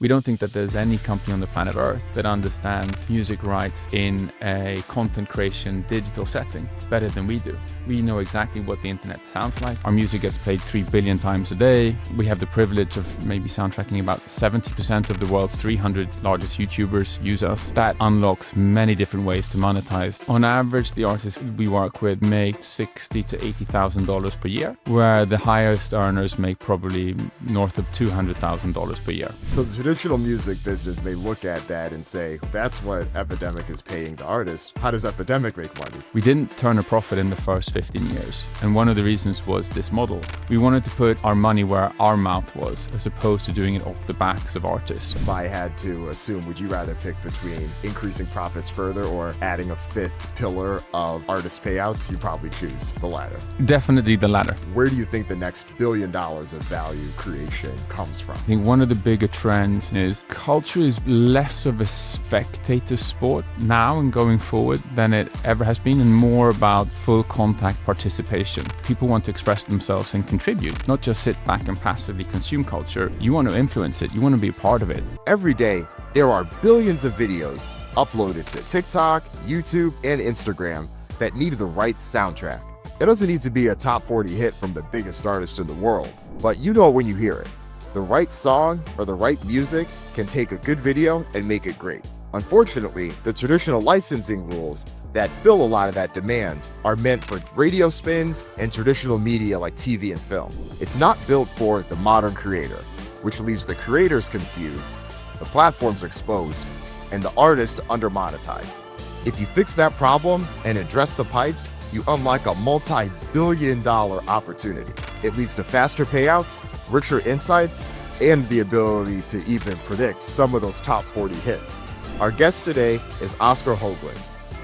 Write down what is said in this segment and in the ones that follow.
We don't think that there's any company on the planet Earth that understands music rights in a content creation digital setting better than we do. We know exactly what the internet sounds like. Our music gets played 3 billion times a day. We have the privilege of maybe soundtracking about 70% of the world's 300 largest YouTubers use us. That unlocks many different ways to monetize. On average, the artists we work with make $60,000 to $80,000 per year, where the highest earners make probably north of $200,000 per year. So the traditional music business may look at that and say, that's what Epidemic is paying the artist. How does Epidemic make money? We didn't turn a profit in the first 15 years. And one of the reasons was this model. We wanted to put our money where our mouth was, as opposed to doing it off the backs of artists. If I had to assume, would you rather pick between increasing profits further or adding a fifth pillar of artist payouts? You probably choose the latter. Definitely the latter. Where do you think the next $1 billion of value creation comes from? I think one of the bigger trends is culture is less of a spectator sport now and going forward than it ever has been, and more about full contact participation. People want to express themselves and contribute, not just sit back and passively consume culture. You want to influence it. You want to be a part of it. Every day, there are billions of videos uploaded to TikTok, YouTube, and Instagram that need the right soundtrack. It doesn't need to be a top 40 hit from the biggest artist in the world, but you know when you hear it. The right song or the right music can take a good video and make it great. Unfortunately, the traditional licensing rules that fill a lot of that demand are meant for radio spins and traditional media like TV and film. It's not built for the modern creator, which leaves the creators confused, the platforms exposed, and the artist under-monetized. If you fix that problem and address the pipes, you unlock a multi-billion-dollar opportunity. It leads to faster payouts, richer insights, and the ability to even predict some of those top 40 hits. Our guest today is Oscar Hoglund.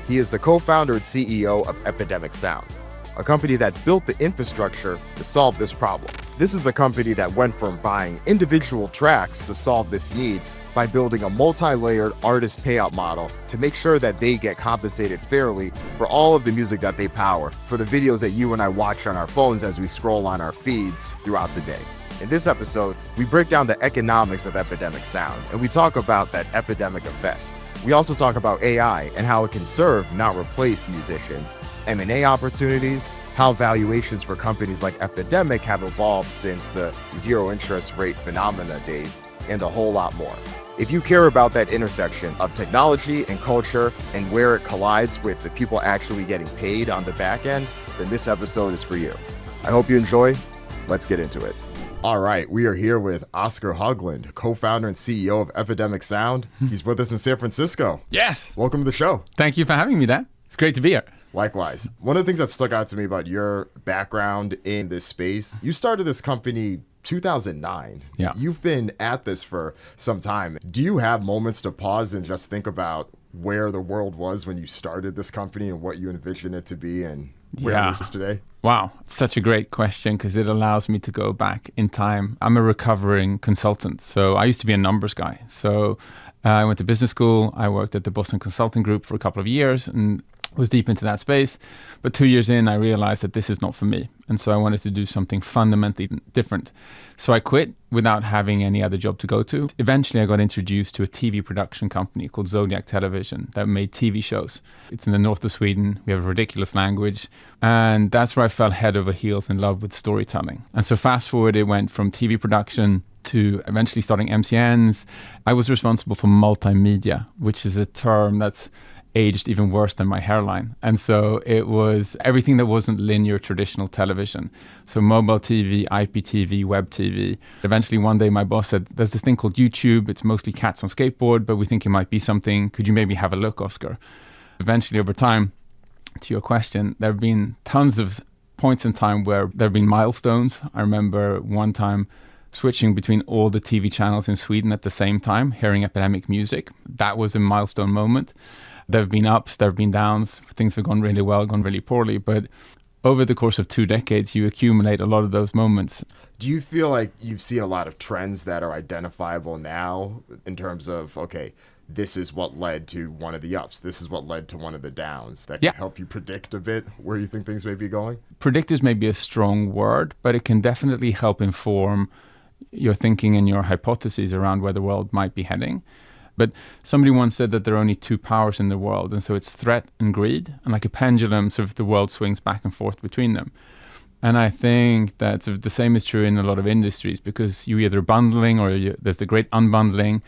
He is the co-founder and CEO of Epidemic Sound, a company that built the infrastructure to solve this problem. This is a company that went from buying individual tracks to solve this need by building a multi-layered artist payout model to make sure that they get compensated fairly for all of the music that they power, for the videos that you and I watch on our phones as we scroll on our feeds throughout the day. In this episode, we break down the economics of Epidemic Sound, and we talk about that epidemic effect. We also talk about AI and how it can serve, not replace musicians, M&A opportunities, how valuations for companies like Epidemic have evolved since the zero interest rate phenomena days, and a whole lot more. If you care about that intersection of technology and culture and where it collides with the people actually getting paid on the back end, then this episode is for you. I hope you enjoy. Let's get into it. All right, we are here with Oscar Hoglund, co-founder and CEO of Epidemic Sound. He's with us in San Francisco. Yes. Welcome to the show. Thank you for having me, Dan. It's great to be here. Likewise. One of the things that stuck out to me about your background in this space, you started this company 2009. Yeah. You've been at this for some time. Do you have moments to pause and just think about where the world was when you started this company and what you envisioned it to be and where it is today? Wow, such a great question because it allows me to go back in time. I'm a recovering consultant, so I used to be a numbers guy. So I went to business school. I worked at the Boston Consulting Group for a couple of years and was deep into that space. But 2 years in, I realized that this is not for me. And so I wanted to do something fundamentally different. So I quit without having any other job to go to. Eventually, I got introduced to a TV production company called Zodiac Television that made TV shows. It's in the north of Sweden. We have a ridiculous language. And that's where I fell head over heels in love with storytelling. And so fast forward, it went from TV production to eventually starting MCNs. I was responsible for multimedia, which is a term that's aged even worse than my hairline. And so it was everything that wasn't linear traditional television. So mobile TV, IPTV, web TV. Eventually one day my boss said, there's this thing called YouTube. It's mostly cats on skateboard, but we think it might be something. Could you maybe have a look, Oscar? Eventually over time, to your question, there have been tons of points in time where there have been milestones. I remember one time switching between all the TV channels in Sweden at the same time, hearing Epidemic music. That was a milestone moment. There have been ups, there have been downs. Things have gone really well, gone really poorly. But over the course of 2 decades, you accumulate a lot of those moments. Do you feel like you've seen a lot of trends that are identifiable now in terms of, okay, this is what led to one of the ups, this is what led to one of the downs that can help you predict a bit where you think things may be going? Predict is maybe a strong word, but it can definitely help inform your thinking and your hypotheses around where the world might be heading. But somebody once said that there are only two powers in the world, and so it's threat and greed, and like a pendulum, sort of the world swings back and forth between them. And I think that sort of the same is true in a lot of industries, because you either bundling or there's the great unbundling.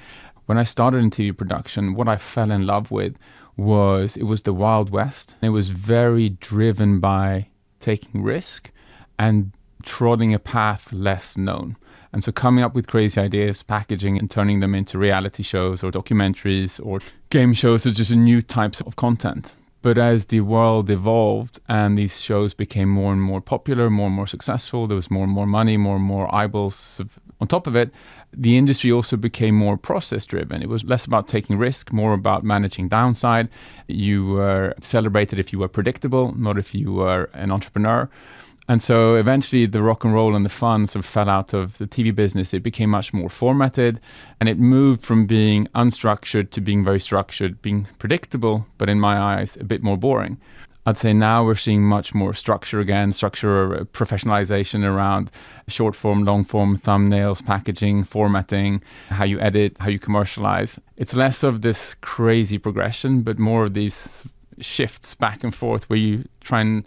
When I started in TV production, what I fell in love with was it was the Wild West. It was very driven by taking risk and trotting a path less known. And so coming up with crazy ideas, packaging and turning them into reality shows or documentaries or game shows or just new types of content. But as the world evolved and these shows became more and more popular, more and more successful, there was more and more money, more and more eyeballs on top of it, the industry also became more process driven. It was less about taking risk, more about managing downside. You were celebrated if you were predictable, not if you were an entrepreneur. And so eventually the rock and roll and the fun sort of fell out of the TV business. It became much more formatted, and it moved from being unstructured to being very structured, being predictable, but in my eyes, a bit more boring. I'd say now we're seeing much more structure again, professionalization around short form, long form, thumbnails, packaging, formatting, how you edit, how you commercialize. It's less of this crazy progression, but more of these shifts back and forth where you try and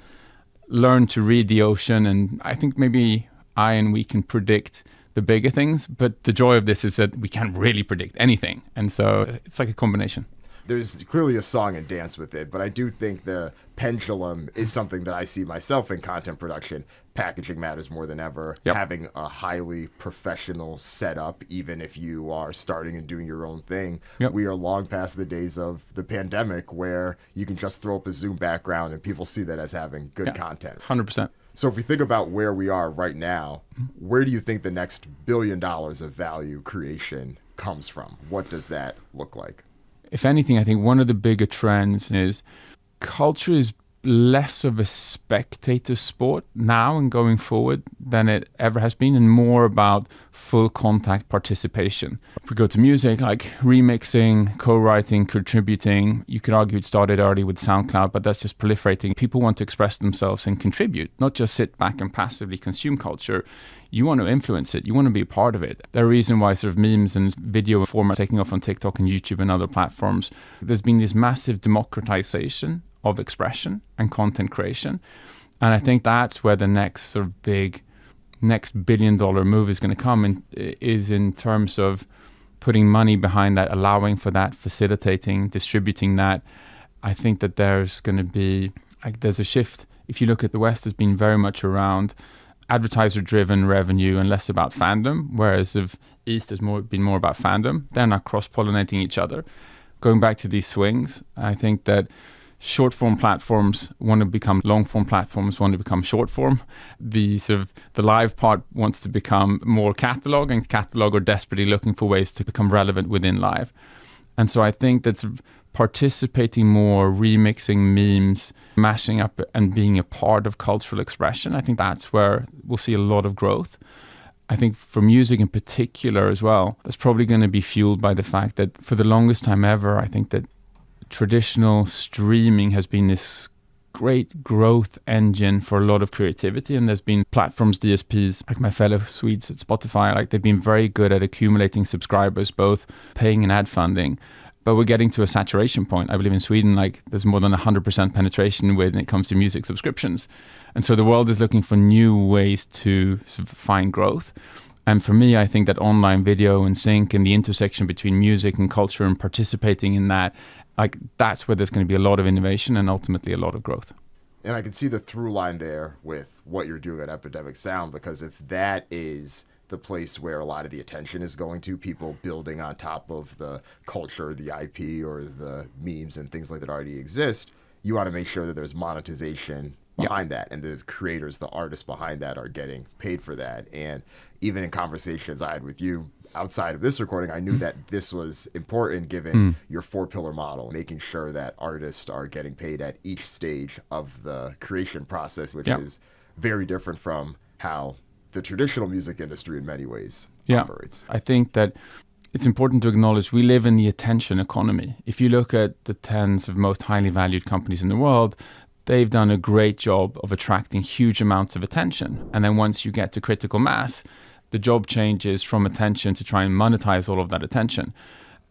learn to read the ocean. And I think maybe we can predict the bigger things, but the joy of this is that we can't really predict anything. And so it's like a combination. There's clearly a song and dance with it, but I do think the pendulum is something that I see myself in content production. Packaging matters more than ever. Yep. Having a highly professional setup, even if you are starting and doing your own thing. Yep. We are long past the days of the pandemic where you can just throw up a Zoom background and people see that as having good content. 100%. So if we think about where we are right now, where do you think the next $1 billion of value creation comes from? What does that look like? If anything, I think one of the bigger trends is culture is less of a spectator sport now and going forward than it ever has been, and more about full contact participation. If we go to music, like remixing, co-writing, contributing, you could argue it started already with SoundCloud, but that's just proliferating. People want to express themselves and contribute, not just sit back and passively consume culture. You want to influence it. You want to be a part of it. There are reasons why sort of memes and video formats taking off on TikTok and YouTube and other platforms. There's been this massive democratization of expression and content creation. And I think that's where the next sort of next $1 billion move is going to come, is in terms of putting money behind that, allowing for that, facilitating, distributing that. I think that there's going to be, there's a shift. If you look at the West, has been very much around advertiser-driven revenue and less about fandom, whereas the East has been more about fandom. They're not cross-pollinating each other. Going back to these swings, I think that short-form platforms want to become long-form platforms, want to become short-form. The live part wants to become more catalog, and catalog are desperately looking for ways to become relevant within live. And so I think that's participating more, remixing memes, mashing up and being a part of cultural expression. I think that's where we'll see a lot of growth. I think for music in particular as well, that's probably going to be fueled by the fact that for the longest time ever, I think that traditional streaming has been this great growth engine for a lot of creativity. And there's been platforms, DSPs, like my fellow Swedes at Spotify, like they've been very good at accumulating subscribers, both paying and ad funding. But we're getting to a saturation point. I believe in Sweden, like there's more than 100% penetration when it comes to music subscriptions. And so the world is looking for new ways to sort of find growth. And for me, I think that online video and sync and the intersection between music and culture and participating in that, like that's where there's going to be a lot of innovation and ultimately a lot of growth. And I can see the through line there with what you're doing at Epidemic Sound, because if that is the place where a lot of the attention is going to, people building on top of the culture, the IP, or the memes and things like that already exist, you want to make sure that there's monetization behind that, and the creators, the artists behind that are getting paid for that. And even in conversations I had with you outside of this recording, I knew that this was important given your 4-pillar model, making sure that artists are getting paid at each stage of the creation process, which is very different from how the traditional music industry in many ways operates. I think that it's important to acknowledge we live in the attention economy. If you look at the tens of most highly valued companies in the world, they've done a great job of attracting huge amounts of attention. And then once you get to critical mass, the job changes from attention to try and monetize all of that attention.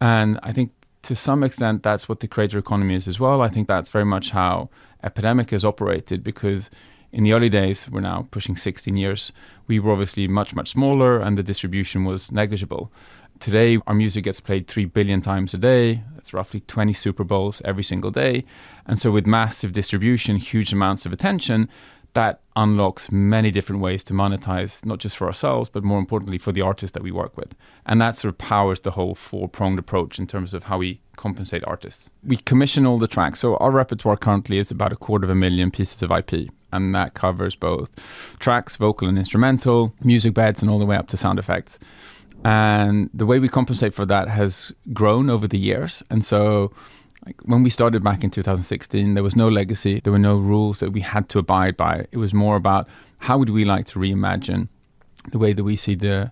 And I think to some extent, that's what the creator economy is as well. I think that's very much how Epidemic has operated, because in the early days, we're now pushing 16 years, we were obviously much, much smaller and the distribution was negligible. Today, our music gets played 3 billion times a day. That's roughly 20 Super Bowls every single day. And so with massive distribution, huge amounts of attention, that unlocks many different ways to monetize, not just for ourselves, but more importantly for the artists that we work with. And that sort of powers the whole four-pronged approach in terms of how we compensate artists. We commission all the tracks. So our repertoire currently is about 250,000 pieces of IP. And that covers both tracks, vocal and instrumental, music beds, and all the way up to sound effects. And the way we compensate for that has grown over the years. And so when we started back in 2016, there was no legacy. There were no rules that we had to abide by. It was more about how would we like to reimagine the way that we see the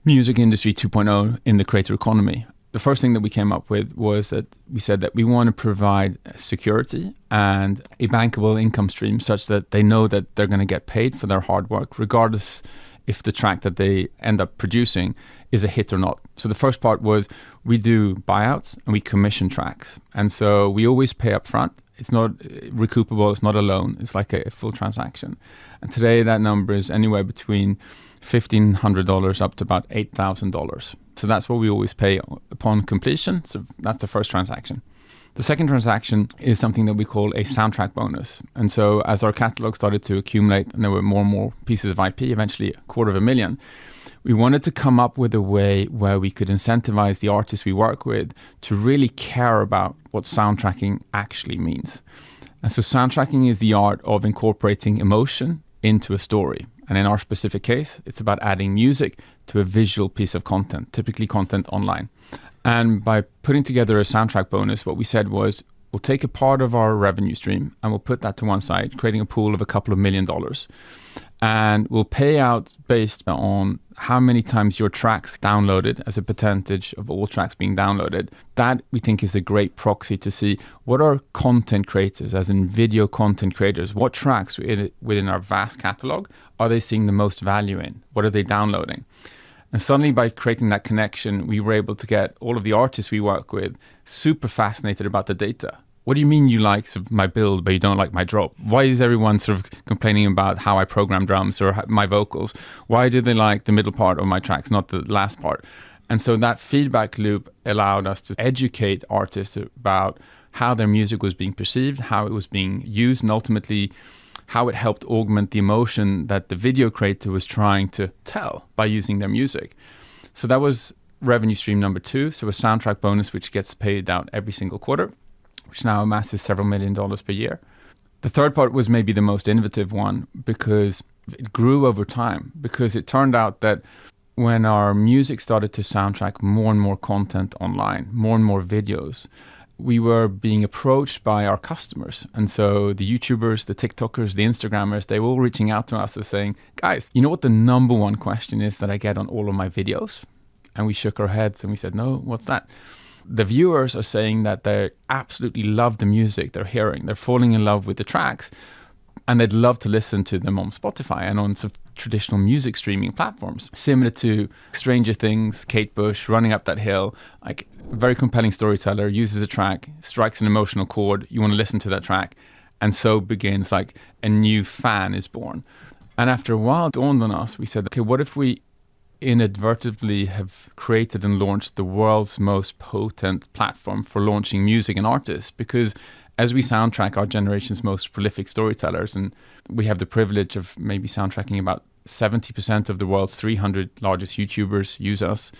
music industry 2.0 in the creator economy. The first thing that we came up with was that we said that we want to provide security and a bankable income stream such that they know that they're going to get paid for their hard work, regardless if the track that they end up producing is a hit or not. So the first part was we do buyouts and we commission tracks. And so we always pay up front. It's not recoupable. It's not a loan. It's like a full transaction. And today that number is anywhere between $1,500 up to about $8,000. So that's what we always pay upon completion. So that's the first transaction. The second transaction is something that we call a soundtrack bonus. And so as our catalog started to accumulate and there were more and more pieces of IP, eventually 250,000, we wanted to come up with a way where we could incentivize the artists we work with to really care about what soundtracking actually means. And so soundtracking is the art of incorporating emotion into a story. And in our specific case, it's about adding music to a visual piece of content, typically content online. And by putting together a soundtrack bonus, what we said was, we'll take a part of our revenue stream and we'll put that to one side, creating a pool of $2 million. And we'll pay out based on how many times your tracks downloaded as a percentage of all tracks being downloaded. That we think is a great proxy to see what are content creators, as in video content creators, what tracks within our vast catalog are they seeing the most value in? What are they downloading? And suddenly by creating that connection, we were able to get all of the artists we work with super fascinated about the data. What do you mean you like sort of my build, but you don't like my drop? Why is everyone sort of complaining about how I program drums or my vocals? Why do they like the middle part of my tracks, not the last part? And so that feedback loop allowed us to educate artists about how their music was being perceived, how it was being used, and ultimately how it helped augment the emotion that the video creator was trying to tell by using their music. So that was revenue stream number 2. So a soundtrack bonus, which gets paid out every single quarter, which now amasses several $1 million per year. The third part was maybe the most innovative one because it grew over time, because it turned out that when our music started to soundtrack more and more content online, more and more videos, we were being approached by our customers. And so the YouTubers, the TikTokers, the Instagrammers, they were all reaching out to us and saying, guys, you know what the number one question is that I get on all of my videos? And we shook our heads and we said, no, what's that? The viewers are saying that they absolutely love the music they're hearing. They're falling in love with the tracks and they'd love to listen to them on Spotify and on sort of traditional music streaming platforms. Similar to Stranger Things, Kate Bush, Running Up That Hill, like very compelling storyteller, uses a track, strikes an emotional chord, you want to listen to that track. And so begins like a new fan is born. And after a while it dawned on us, we said, okay, what if we inadvertently have created and launched the world's most potent platform for launching music and artists? Because as we soundtrack our generation's most prolific storytellers, and we have the privilege of maybe soundtracking about 70% of the world's 300 largest YouTubers use us,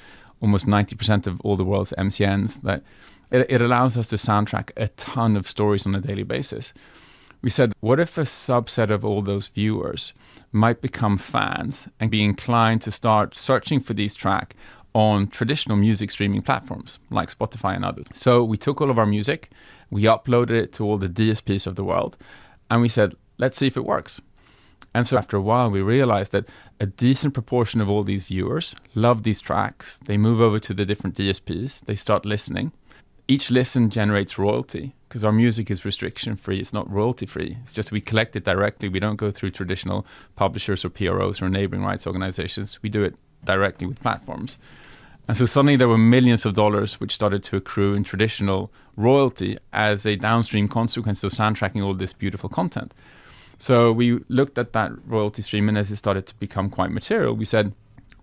almost 90% of all the world's MCNs, that it allows us to soundtrack a ton of stories on a daily basis. We said, what if a subset of all those viewers might become fans and be inclined to start searching for these tracks on traditional music streaming platforms like Spotify and others? So we took all of our music, we uploaded it to all the DSPs of the world, and we said, let's see if it works. And so after a while, we realized that a decent proportion of all these viewers love these tracks. They move over to the different DSPs, they start listening. Each listen generates royalty because our music is restriction free. It's not royalty free. It's just we collect it directly. We don't go through traditional publishers or PROs or neighboring rights organizations. We do it directly with platforms. And so suddenly there were millions of dollars which started to accrue in traditional royalty as a downstream consequence of soundtracking all this beautiful content. So we looked at that royalty stream, and as it started to become quite material, we said,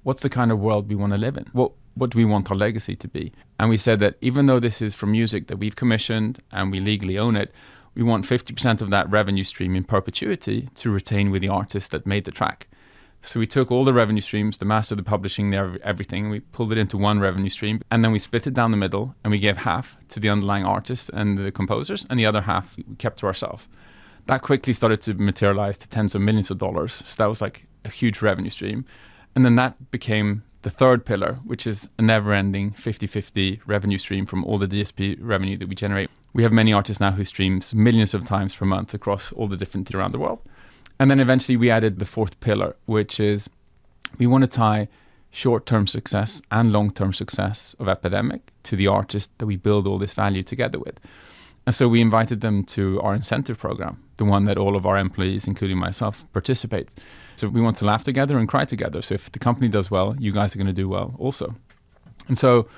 what's the kind of world we want to live in? What do we want our legacy to be? And we said that even though this is from music that we've commissioned and we legally own it, we want 50% of that revenue stream in perpetuity to retain with the artist that made the track. So we took all the revenue streams, the master, the publishing, everything, and we pulled it into one revenue stream. And then we split it down the middle, and we gave half to the underlying artists and the composers, and the other half we kept to ourselves. That quickly started to materialize to tens of millions of dollars. So that was like a huge revenue stream. And then that became the third pillar, which is a never-ending 50-50 revenue stream from all the DSP revenue that we generate. We have many artists now who streams millions of times per month across all the different around the world. And then eventually we added the fourth pillar, which is we want to tie short-term success and long-term success of Epidemic to the artist that we build all this value together with. And so we invited them to our incentive program, the one that all of our employees, including myself, participate. So we want to laugh together and cry together. So if the company does well, you guys are going to do well also. And so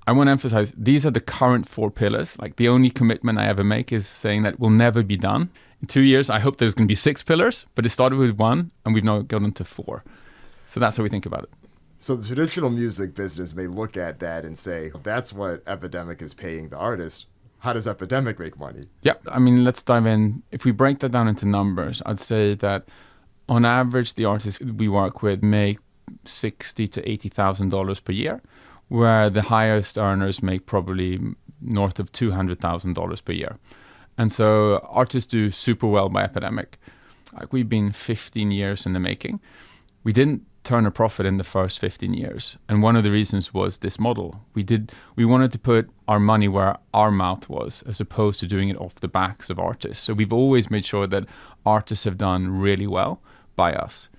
I want to emphasize, these are the current 4 pillars. Like the only commitment I ever make is saying that we'll never be done. In 2 years, I hope there's going to be 6 pillars, but it started with 1 and we've now gotten to 4. So that's how we think about it. So the traditional music business may look at that and say, that's what Epidemic is paying the artist. How does Epidemic make money? Yeah, I mean, let's dive in. If we break that down into numbers, I'd say that on average, the artists we work with make $60,000 to $80,000 per year, where the highest earners make probably north of $200,000 per year. And so artists do super well by Epidemic. Like we've been 15 years in the making. We didn't turn a profit in the first 15 years. And one of the reasons was this model. We wanted to put our money where our mouth was, as opposed to doing it off the backs of artists. So we've always made sure that artists have done really well by us.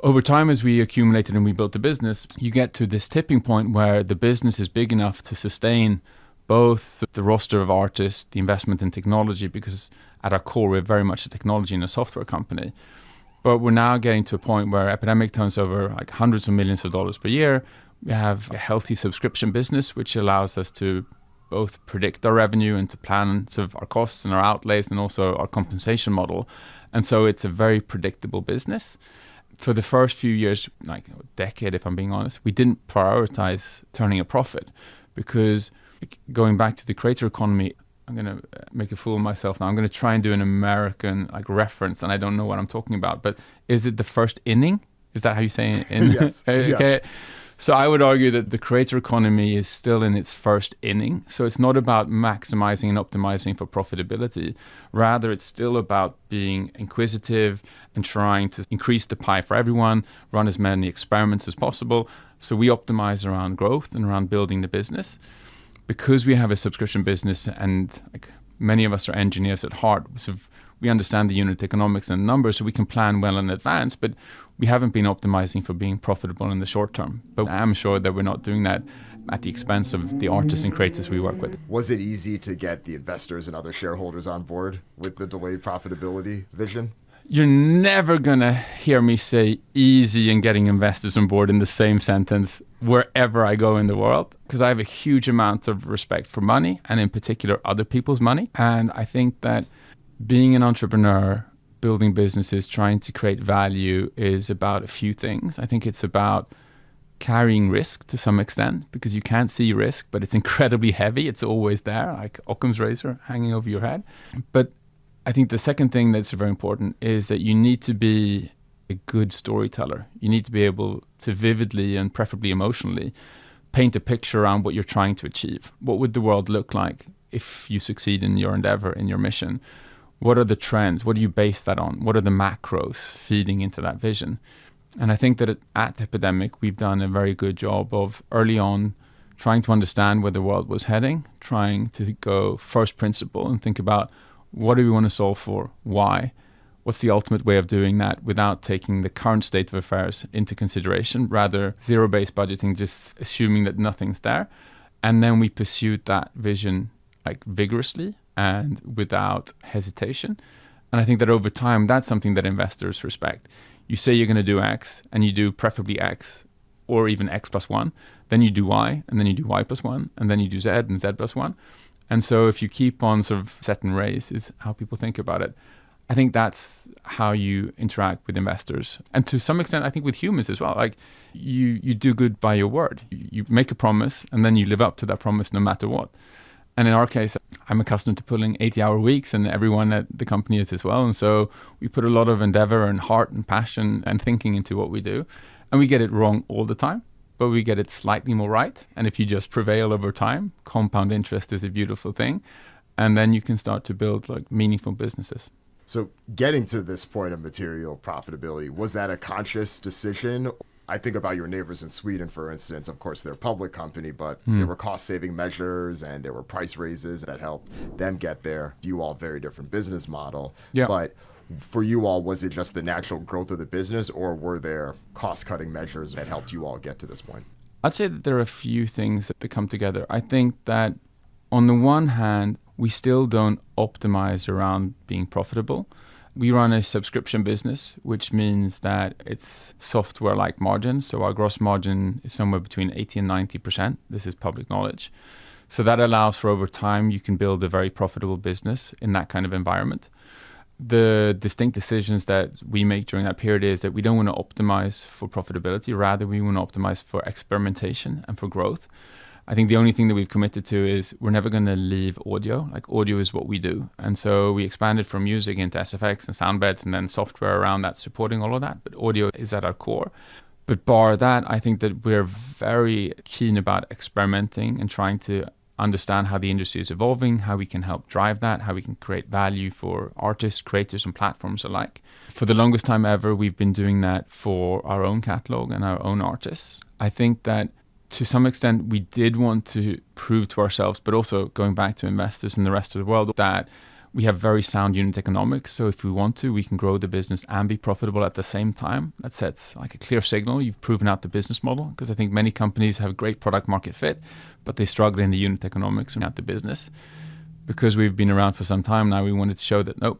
Over time, as we accumulated and we built the business, you get to this tipping point where the business is big enough to sustain both the roster of artists, the investment in technology, because at our core, we're very much a technology and a software company. But we're now getting to a point where Epidemic turns over like hundreds of millions of dollars per year. We have a healthy subscription business, which allows us to both predict our revenue and to plan sort of our costs and our outlays and also our compensation model. And so it's a very predictable business. For the first few years, like a decade, if I'm being honest, we didn't prioritize turning a profit because going back to the creator economy, I'm going to make a fool of myself now. I'm going to try and do an American like reference, and I don't know what I'm talking about. But is it the first inning? Is that how you say it? Yes. Okay. Yes. So I would argue that the creator economy is still in its first inning. So it's not about maximizing and optimizing for profitability. Rather, it's still about being inquisitive and trying to increase the pie for everyone, run as many experiments as possible. So we optimize around growth and around building the business. Because we have a subscription business and like many of us are engineers at heart, so we understand the unit economics and numbers, so we can plan well in advance, but we haven't been optimizing for being profitable in the short term. But I'm sure that we're not doing that at the expense of the artists and creators we work with. Was it easy to get the investors and other shareholders on board with the delayed profitability vision? You're never going to hear me say easy and getting investors on board in the same sentence wherever I go in the world, because I have a huge amount of respect for money and in particular other people's money. And I think that being an entrepreneur, building businesses, trying to create value is about a few things. I think it's about carrying risk to some extent because you can't see risk, but it's incredibly heavy. It's always there, like Occam's razor hanging over your head. But I think the second thing that's very important is that you need to be a good storyteller. You need to be able to vividly and preferably emotionally paint a picture around what you're trying to achieve. What would the world look like if you succeed in your endeavor, in your mission? What are the trends? What do you base that on? What are the macros feeding into that vision? And I think that at Epidemic, we've done a very good job of early on trying to understand where the world was heading, trying to go first principle and think about what do we want to solve for? Why? What's the ultimate way of doing that without taking the current state of affairs into consideration? Rather, zero-based budgeting, just assuming that nothing's there. And then we pursued that vision like vigorously and without hesitation. And I think that over time, that's something that investors respect. You say you're going to do X and you do preferably X or even X plus 1. Then you do Y, and then you do Y plus 1, and then you do Z and Z plus 1. And so if you keep on sort of set and raise is how people think about it. I think that's how you interact with investors. And to some extent, I think with humans as well. Like you do good by your word. You make a promise and then you live up to that promise no matter what. And in our case, I'm accustomed to pulling 80-hour weeks, and everyone at the company is as well. And so we put a lot of endeavor and heart and passion and thinking into what we do. And we get it wrong all the time, but we get it slightly more right. And if you just prevail over time, compound interest is a beautiful thing. And then you can start to build like meaningful businesses. So getting to this point of material profitability, was that a conscious decision? I think about your neighbors in Sweden, for instance. Of course, they're a public company, but there were cost-saving measures and there were price raises that helped them get there. You all very different business model. Yeah. But for you all, was it just the natural growth of the business, or were there cost-cutting measures that helped you all get to this point? I'd say that there are a few things that come together. I think that on the one hand, we still don't optimize around being profitable. We run a subscription business, which means that it's software-like margins. So our gross margin is somewhere between 80 and 90%. This is public knowledge. So that allows for over time, you can build a very profitable business in that kind of environment. The distinct decisions that we make during that period is that we don't want to optimize for profitability. Rather, we want to optimize for experimentation and for growth. I think the only thing that we've committed to is we're never going to leave audio. Like audio is what we do. And so we expanded from music into SFX and sound beds and then software around that supporting all of that. But audio is at our core. But bar that, I think that we're very keen about experimenting and trying to understand how the industry is evolving, how we can help drive that, how we can create value for artists, creators, and platforms alike. For the longest time ever, we've been doing that for our own catalog and our own artists. I think that to some extent, we did want to prove to ourselves, but also going back to investors and the rest of the world, that we have very sound unit economics. So if we want to, we can grow the business and be profitable at the same time. That sets like a clear signal. You've proven out the business model, because I think many companies have great product market fit, but they struggle in the unit economics and not the business. Because we've been around for some time now, we wanted to show that, nope,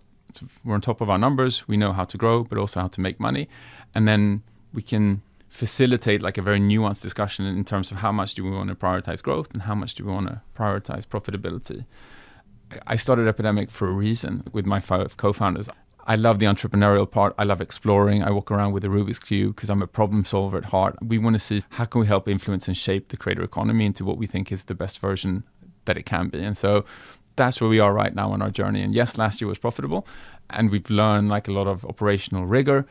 we're on top of our numbers. We know how to grow, but also how to make money. And then we can facilitate like a very nuanced discussion in terms of how much do we want to prioritize growth and how much do we want to prioritize profitability. I started Epidemic for a reason with my 5 co-founders. I love the entrepreneurial part. I love exploring. I walk around with a Rubik's Cube because I'm a problem solver at heart. We want to see how can we help influence and shape the creator economy into what we think is the best version that it can be. And so that's where we are right now on our journey. And yes, last year was profitable and we've learned like a lot of operational rigor.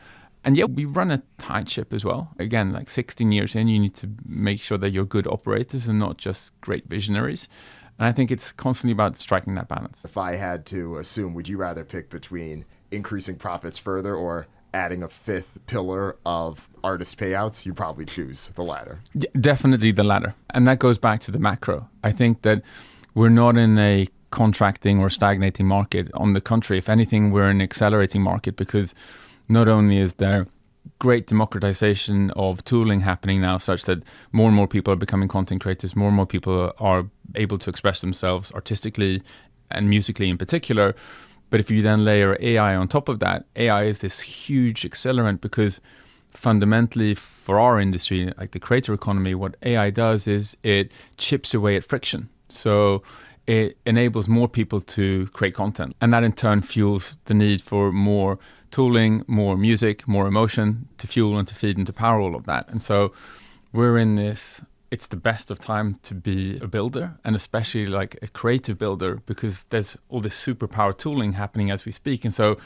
And yeah, we run a tight ship as well. Again, like 16 years in, you need to make sure that you're good operators and not just great visionaries. And I think it's constantly about striking that balance. If I had to assume, would you rather pick between increasing profits further or adding a 5th pillar of artist payouts? You probably choose the latter. Yeah, definitely the latter. And that goes back to the macro. I think that we're not in a contracting or stagnating market. On the contrary, if anything, we're in an accelerating market, because not only is there great democratization of tooling happening now, such that more and more people are becoming content creators, more and more people are able to express themselves artistically and musically in particular. But if you then layer AI on top of that, AI is this huge accelerant, because fundamentally for our industry, like the creator economy, what AI does is it chips away at friction. So it enables more people to create content. And that in turn fuels the need for more tooling, more music, more emotion to fuel and to feed and to power all of that. And so we're in this, it's the best of time to be a builder, and especially like a creative builder, because there's all this superpower tooling happening as we speak. And so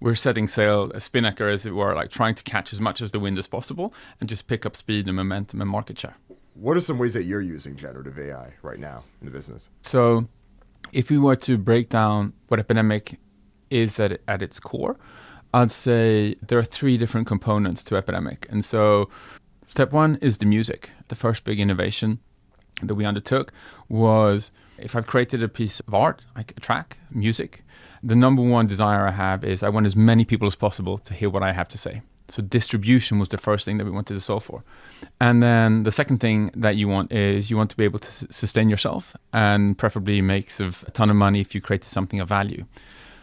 we're setting sail, a spinnaker as it were, like trying to catch as much as the wind as possible and just pick up speed and momentum and market share. What are some ways that you're using generative AI right now in the business? So if we were to break down what Epidemic is at its core, I'd say there are 3 different components to Epidemic. And so step 1 is the music. The first big innovation that we undertook was, if I've created a piece of art, like a track, music, the number one desire I have is I want as many people as possible to hear what I have to say. So distribution was the first thing that we wanted to solve for. And then the second thing that you want is you want to be able to sustain yourself and preferably make a ton of money if you created something of value.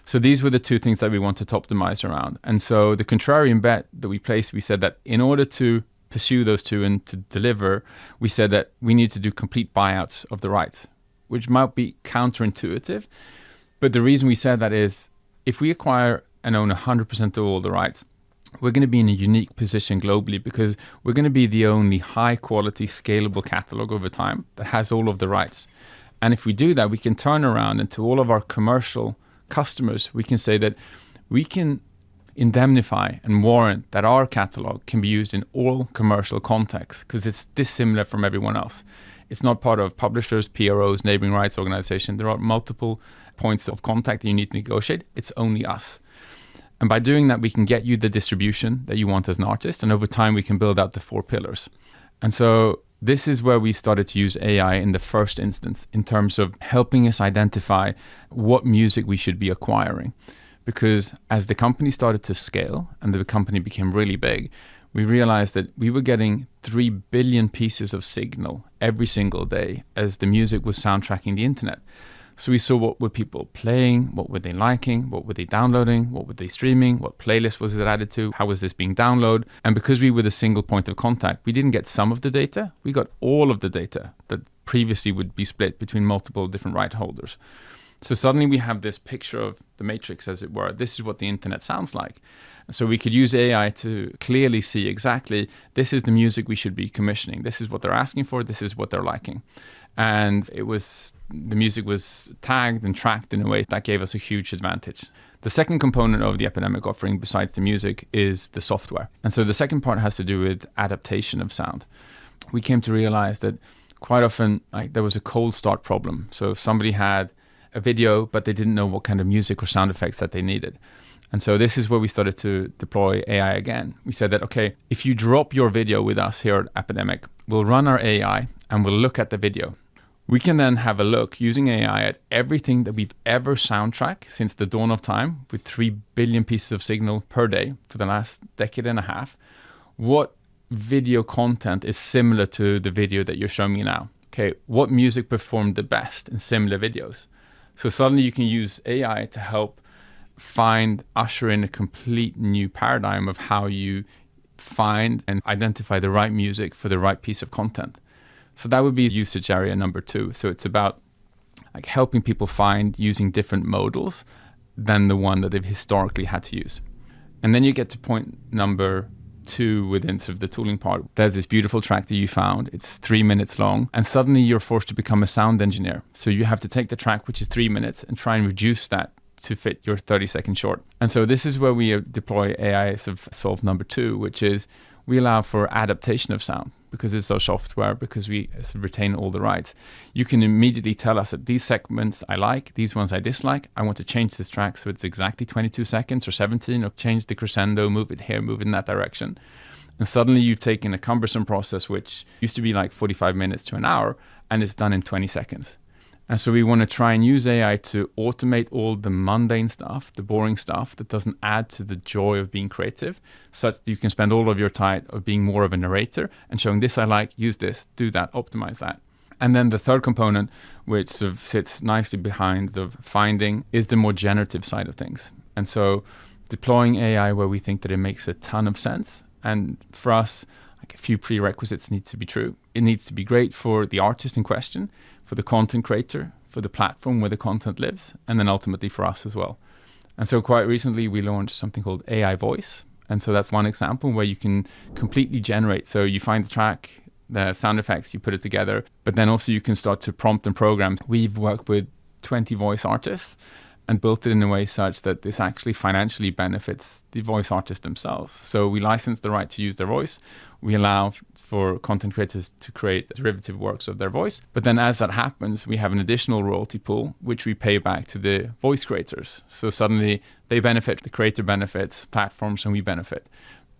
So these were the 2 things that we wanted to optimize around. And so the contrarian bet that we placed, we said that in order to pursue those two and to deliver, we said that we need to do complete buyouts of the rights, which might be counterintuitive. But the reason we said that is if we acquire and own 100% of all the rights, we're going to be in a unique position globally because we're going to be the only high quality, scalable catalog over time that has all of the rights. And if we do that, we can turn around and to all of our commercial customers, we can say that we can indemnify and warrant that our catalog can be used in all commercial contexts because it's dissimilar from everyone else. It's not part of publishers, PROs, neighboring rights organization. There are multiple points of contact that you need to negotiate. It's only us. And by doing that, we can get you the distribution that you want as an artist. And over time, we can build out the 4 pillars. And so this is where we started to use AI in the first instance in terms of helping us identify what music we should be acquiring. Because as the company started to scale and the company became really big, we realized that we were getting 3 billion pieces of signal every single day as the music was soundtracking the internet. So we saw what were people playing, what were they liking, what were they downloading, what were they streaming, what playlist was it added to, how was this being downloaded. And because we were the single point of contact, we didn't get some of the data, we got all of the data that previously would be split between multiple different right holders. So suddenly we have this picture of the matrix, as it were. This is what the internet sounds like. So we could use AI to clearly see exactly, this is the music we should be commissioning. This is what they're asking for. This is what they're liking. And the music was tagged and tracked in a way that gave us a huge advantage. The second component of the Epidemic offering, besides the music, is the software. And so the second part has to do with adaptation of sound. We came to realize that quite often there was a cold start problem. So somebody had a video, but they didn't know what kind of music or sound effects that they needed. And so this is where we started to deploy AI again. We said that, okay, if you drop your video with us here at Epidemic, we'll run our AI and we'll look at the video. We can then have a look using AI at everything that we've ever soundtracked since the dawn of time with 3 billion pieces of signal per day for the last decade and a half. What video content is similar to the video that you're showing me now? Okay, what music performed the best in similar videos? So suddenly you can use AI to help usher in a complete new paradigm of how you find and identify the right music for the right piece of content. So that would be usage area number 2. So it's about helping people find using different modals than the one that they've historically had to use. And then you get to point number 2 within sort of the tooling part. There's this beautiful track that you found. It's 3 minutes long. And suddenly you're forced to become a sound engineer. So you have to take the track, which is 3 minutes, and try and reduce that to fit your 30-second short. And so this is where we deploy AI as solve number 2, which is we allow for adaptation of sound because it's our software, because we retain all the rights. You can immediately tell us that these segments I like, these ones I dislike. I want to change this track so it's exactly 22 seconds or 17, or change the crescendo, move it here, move it in that direction. And suddenly you've taken a cumbersome process, which used to be like 45 minutes to an hour, and it's done in 20 seconds. And so we want to try and use AI to automate all the mundane stuff, the boring stuff that doesn't add to the joy of being creative, such that you can spend all of your time of being more of a narrator and showing this I like, use this, do that, optimize that. And then the third component, which sort of sits nicely behind the finding, is the more generative side of things. And so deploying AI where we think that it makes a ton of sense. And for us, a few prerequisites need to be true. It needs to be great for the artist in question, for the content creator, for the platform where the content lives, and then ultimately for us as well. And so quite recently we launched something called AI Voice. And so that's one example where you can completely generate. So you find the track, the sound effects, you put it together, but then also you can start to prompt and program. We've worked with 20 voice artists and built it in a way such that this actually financially benefits the voice artists themselves. So we license the right to use their voice. We allow for content creators to create derivative works of their voice. But then as that happens, we have an additional royalty pool, which we pay back to the voice creators. So suddenly they benefit, the creator benefits, platforms, and we benefit.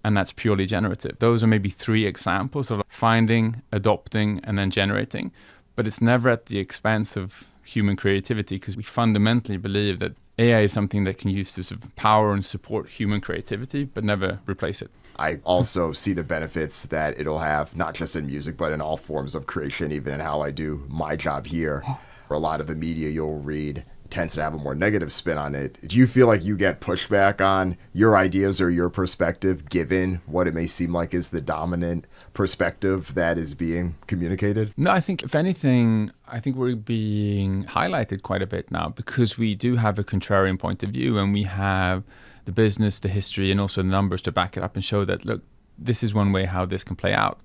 And that's purely generative. Those are maybe 3 examples of finding, adopting, and then generating. But it's never at the expense of human creativity, because we fundamentally believe that AI is something that can use to sort of power and support human creativity, but never replace it. I also see the benefits that it'll have, not just in music, but in all forms of creation, even in how I do my job here. For a lot of the media you'll read, tends to have a more negative spin on it. Do you feel like you get pushback on your ideas or your perspective, given what it may seem like is the dominant perspective that is being communicated? No, I think if anything, I think we're being highlighted quite a bit now because we do have a contrarian point of view and we have the business, the history, and also the numbers to back it up and show that, look, this is one way how this can play out.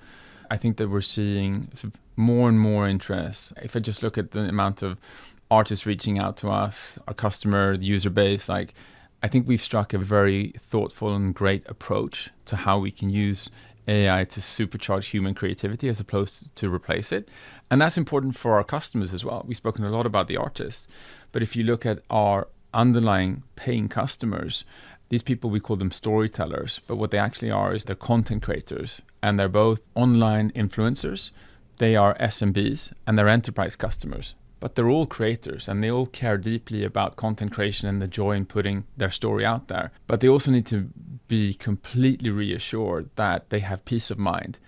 I think that we're seeing sort of more and more interest. If I just look at the amount of artists reaching out to us, our customer, the user base, like I think we've struck a very thoughtful and great approach to how we can use AI to supercharge human creativity as opposed to replace it. And that's important for our customers as well. We've spoken a lot about the artists, but if you look at our underlying paying customers, these people, we call them storytellers, but what they actually are is they're content creators, and they're both online influencers, they are SMBs, and they're enterprise customers. But they're all creators and they all care deeply about content creation and the joy in putting their story out there. But they also need to be completely reassured that they have peace of mind,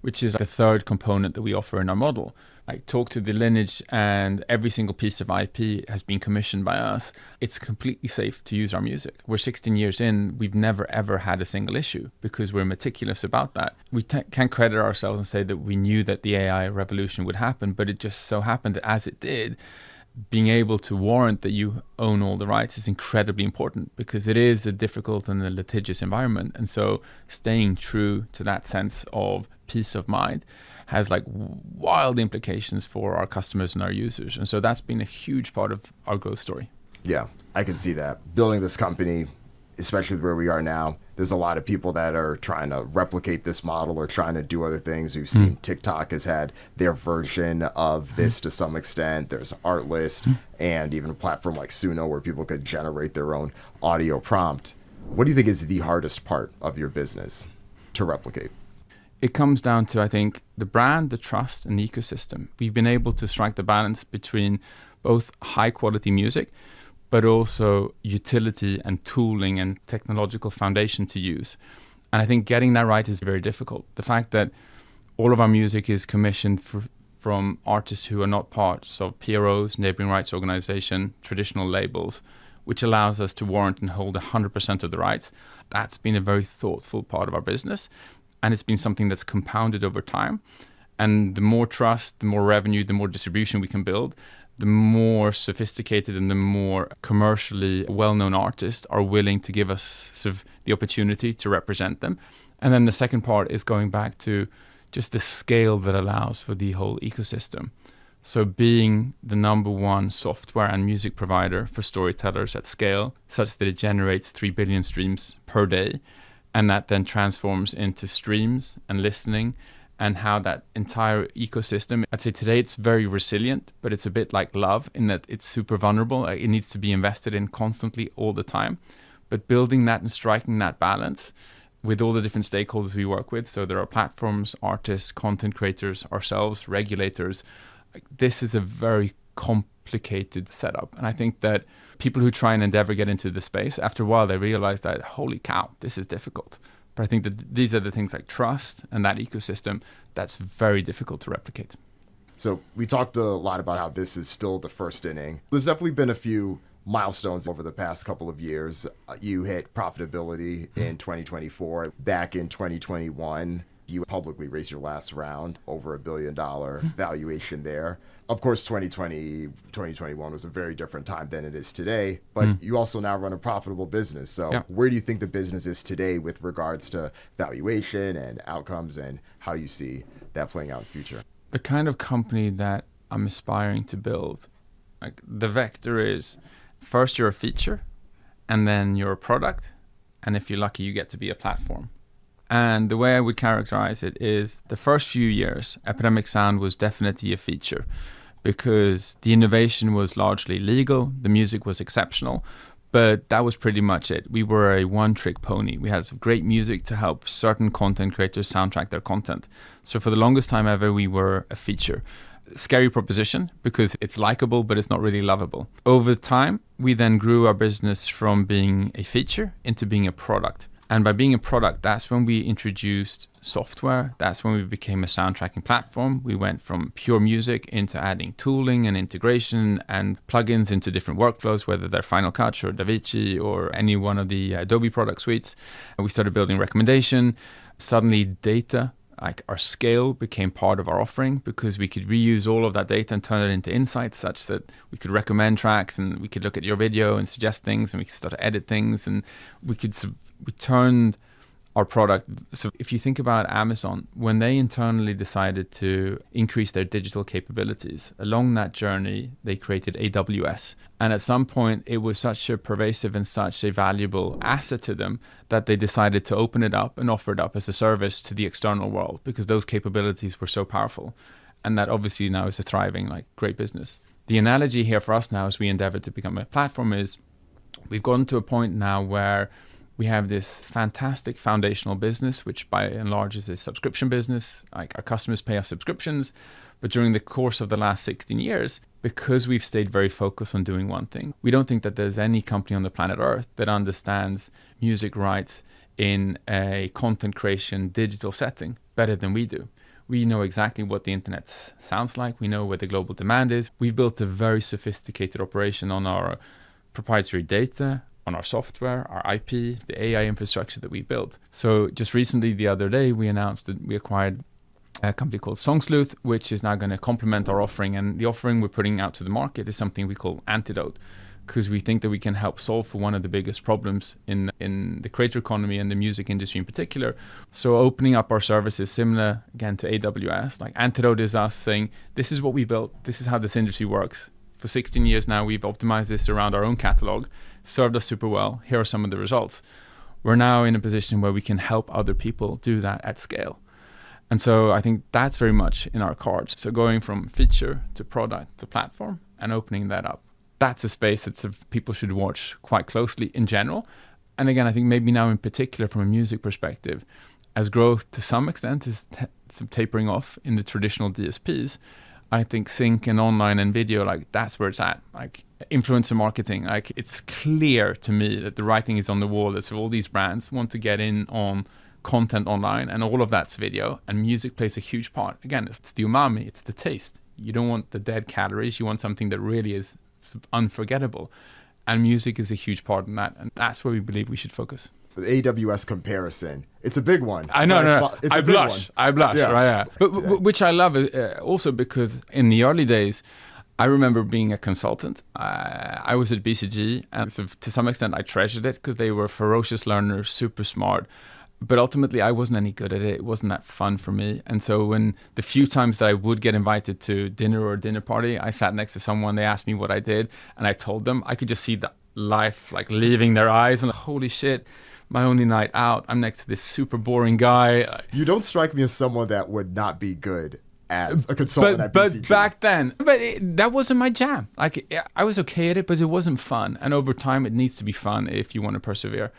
which is the third component that we offer in our model. Like talk to the lineage, and every single piece of IP has been commissioned by us. It's completely safe to use our music. We're 16 years in, we've never ever had a single issue because we're meticulous about that. We can't credit ourselves and say that we knew that the AI revolution would happen, but it just so happened that as it did, being able to warrant that you own all the rights is incredibly important because it is a difficult and a litigious environment. And so staying true to that sense of peace of mind has like wild implications for our customers and our users. And so that's been a huge part of our growth story. Yeah, I can see that. Building this company, especially where we are now, there's a lot of people that are trying to replicate this model or trying to do other things. We've seen TikTok has had their version of this to some extent. There's Artlist and even a platform like Suno where people could generate their own audio prompt. What do you think is the hardest part of your business to replicate? It comes down to, I think, the brand, the trust, and the ecosystem. We've been able to strike the balance between both high quality music, but also utility and tooling and technological foundation to use. And I think getting that right is very difficult. The fact that all of our music is commissioned from artists who are not parts of PROs, neighboring rights organization, traditional labels, which allows us to warrant and hold 100% of the rights. That's been a very thoughtful part of our business. And it's been something that's compounded over time. And the more trust, the more revenue, the more distribution we can build, the more sophisticated and the more commercially well-known artists are willing to give us sort of the opportunity to represent them. And then the second part is going back to just the scale that allows for the whole ecosystem. So being the number one software and music provider for storytellers at scale, such that it generates 3 billion streams per day, and that then transforms into streams and listening, and how that entire ecosystem, I'd say today it's very resilient, but it's a bit like love in that it's super vulnerable. It needs to be invested in constantly all the time. But building that and striking that balance with all the different stakeholders we work with, so there are platforms, artists, content creators, ourselves, regulators. This is a very complicated setup. And I think that people who try and endeavor get into the space, after a while they realize that, holy cow, this is difficult. But I think that these are the things like trust and that ecosystem that's very difficult to replicate. So we talked a lot about how this is still the first inning. There's definitely been a few milestones over the past couple of years. You hit profitability in 2024. Back in 2021, you publicly raised your last round, over $1 billion valuation there. Of course, 2021 was a very different time than it is today, but you also now run a profitable business. So where do you think the business is today with regards to valuation and outcomes, and how you see that playing out in the future? The kind of company that I'm aspiring to build, like the vector is, first you're a feature, and then you're a product, and if you're lucky, you get to be a platform. And the way I would characterize it is the first few years, Epidemic Sound was definitely a feature because the innovation was largely legal, the music was exceptional, but that was pretty much it. We were a one-trick pony. We had some great music to help certain content creators soundtrack their content. So for the longest time ever, we were a feature. Scary proposition because it's likable, but it's not really lovable. Over time, we then grew our business from being a feature into being a product. And by being a product, that's when we introduced software. That's when we became a sound tracking platform. We went from pure music into adding tooling and integration and plugins into different workflows, whether they're Final Cut or DaVinci or any one of the Adobe product suites. And we started building recommendation. Suddenly data, like our scale, became part of our offering because we could reuse all of that data and turn it into insights such that we could recommend tracks and we could look at your video and suggest things and we could start to edit things, and we turned our product. So if you think about Amazon, when they internally decided to increase their digital capabilities, along that journey, they created AWS. And at some point, it was such a pervasive and such a valuable asset to them that they decided to open it up and offer it up as a service to the external world because those capabilities were so powerful. And that obviously now is a thriving, like, great business. The analogy here for us now as we endeavor to become a platform is we've gotten to a point now where we have this fantastic foundational business, which by and large is a subscription business. Like, our customers pay us subscriptions. But during the course of the last 16 years, because we've stayed very focused on doing one thing, we don't think that there's any company on the planet Earth that understands music rights in a content creation digital setting better than we do. We know exactly what the internet sounds like. We know where the global demand is. We've built a very sophisticated operation on our proprietary data, on our software, our IP, the AI infrastructure that we built. So just recently, the other day, we announced that we acquired a company called Songsleuth, which is now going to complement our offering. And the offering we're putting out to the market is something we call Antidote, because we think that we can help solve for one of the biggest problems in the creator economy and the music industry in particular. So opening up our services similar, again, to AWS, like Antidote is us saying, this is what we built, this is how this industry works. For 16 years now, we've optimized this around our own catalog, served us super well. Here are some of the results. We're now in a position where we can help other people do that at scale. And so I think that's very much in our cards. So going from feature to product to platform and opening that up, that's a space that people should watch quite closely in general. And again, I think maybe now in particular from a music perspective, as growth to some extent is tapering off in the traditional DSPs, I think sync and online and video, like, that's where it's at. Like, influencer marketing, like, it's clear to me that the writing is on the wall. That all these brands want to get in on content online, and all of that's video, and music plays a huge part. Again, it's the umami, it's the taste. You don't want the dead calories. You want something that really is unforgettable. And music is a huge part in that. And that's where we believe we should focus. The AWS comparison, it's a big one. I know, no. I blush, yeah. Right? Yeah. But which I love also because in the early days, I remember being a consultant. I was at BCG, and so to some extent I treasured it because they were ferocious learners, super smart. But ultimately, I wasn't any good at it. It wasn't that fun for me. And so when the few times that I would get invited to dinner or a dinner party, I sat next to someone, they asked me what I did, and I told them, I could just see the life like leaving their eyes, and holy shit, my only night out, I'm next to this super boring guy. You don't strike me as someone that would not be good as a consultant at BCG. But back then, that wasn't my jam. Like, I was okay at it, but it wasn't fun. And over time, it needs to be fun if you want to persevere.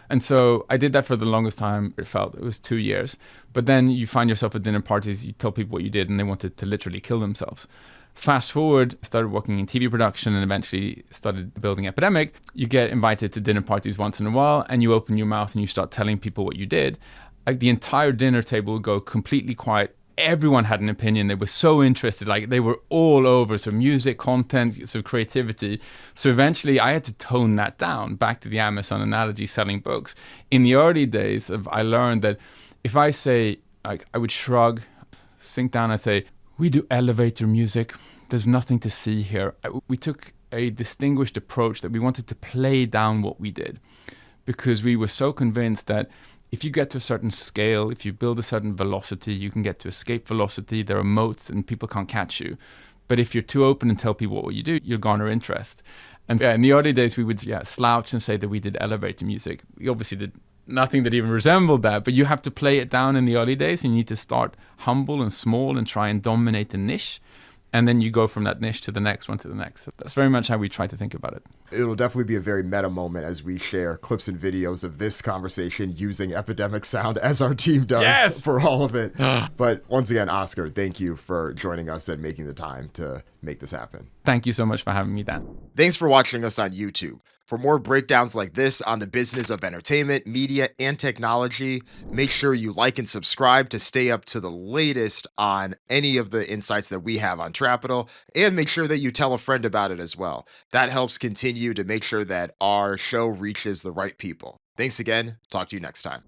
And so I did that for the longest time. It was 2 years. But then you find yourself at dinner parties, you tell people what you did, and they wanted to literally kill themselves. Fast forward, started working in TV production and eventually started building Epidemic. You get invited to dinner parties once in a while, and you open your mouth and you start telling people what you did. Like, the entire dinner table would go completely quiet. Everyone had an opinion. They were so interested. Like, they were all over. So music, content, so creativity. So eventually I had to tone that down, back to the Amazon analogy, selling books. In the early days, I learned that if I say, like, I would shrug, sink down and say, we do elevator music. There's nothing to see here. We took a distinguished approach that we wanted to play down what we did, because we were so convinced that if you get to a certain scale, if you build a certain velocity, you can get to escape velocity. There are moats and people can't catch you. But if you're too open and tell people what you do, you'll garner interest. And in the early days, we would slouch and say that we did elevator music. We obviously did nothing that even resembled that, but you have to play it down in the early days, and you need to start humble and small and try and dominate the niche. and then you go from that niche to the next one to the next. So that's very much how we try to think about it. It'll definitely be a very meta moment as we share clips and videos of this conversation using Epidemic sound as our team does for all of it. But once again, Oscar, thank you for joining us and making the time to make this happen. Thank you so much for having me, Dan. Thanks for watching us on YouTube. For more breakdowns like this on the business of entertainment, media, and technology, make sure you like and subscribe to stay up to the latest on any of the insights that we have on Trapital, and make sure that you tell a friend about it as well. That helps continue to make sure that our show reaches the right people. Thanks again. Talk to you next time.